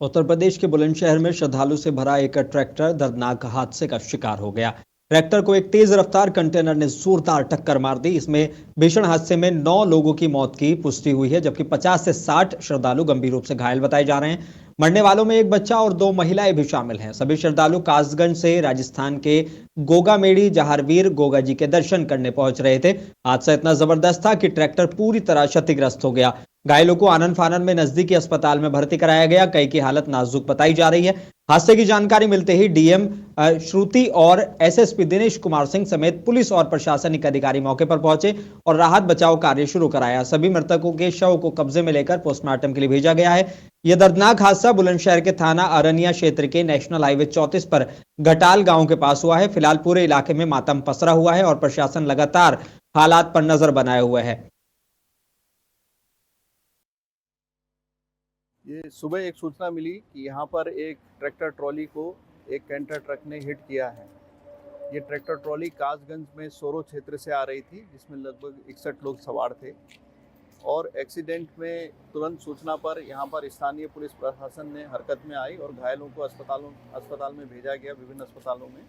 उत्तर प्रदेश के बुलंदशहर में श्रद्धालु से भरा एक ट्रैक्टर दर्दनाक हादसे का शिकार हो गया। ट्रैक्टर को एक तेज रफ्तार कंटेनर ने जोरदार टक्कर मार दी। इसमें भीषण हादसे में 9 लोगों की मौत की पुष्टि हुई है, जबकि 50 से 60 श्रद्धालु गंभीर रूप से घायल बताए जा रहे हैं। मरने वालों में एक बच्चा और 2 महिलाएं भी शामिल हैं। सभी श्रद्धालु कासगंज से राजस्थान के गोगामेड़ी जहारवीर गोगा जी के दर्शन करने पहुंच रहे थे। हादसा इतना जबरदस्त था कि ट्रैक्टर पूरी तरह क्षतिग्रस्त हो गया। घायलों को आनन फानन में नजदीकी अस्पताल में भर्ती कराया गया। कई की हालत नाजुक बताई जा रही है। हादसे की जानकारी मिलते ही डीएम श्रुति और एसएसपी दिनेश कुमार सिंह समेत पुलिस और प्रशासनिक अधिकारी मौके पर पहुंचे और राहत बचाव कार्य शुरू कराया। सभी मृतकों के शव को कब्जे में लेकर पोस्टमार्टम के लिए भेजा गया है। यह दर्दनाक हादसा बुलंदशहर के थाना अरनिया क्षेत्र के नेशनल हाईवे 34 पर घटाल गांव के पास हुआ है। फिलहाल पूरे इलाके में मातम पसरा हुआ है और प्रशासन लगातार हालात पर नजर बनाए हुए है। ये सुबह एक सूचना मिली कि यहाँ पर एक ट्रैक्टर ट्रॉली को एक कैंटर ट्रक ने हिट किया है। ये ट्रैक्टर ट्रॉली कासगंज में सोरो क्षेत्र से आ रही थी, जिसमें लगभग 61 लोग सवार थे। और एक्सीडेंट में तुरंत सूचना पर यहाँ पर स्थानीय पुलिस प्रशासन ने हरकत में आई और घायलों को अस्पताल में भेजा गया, विभिन्न अस्पतालों में।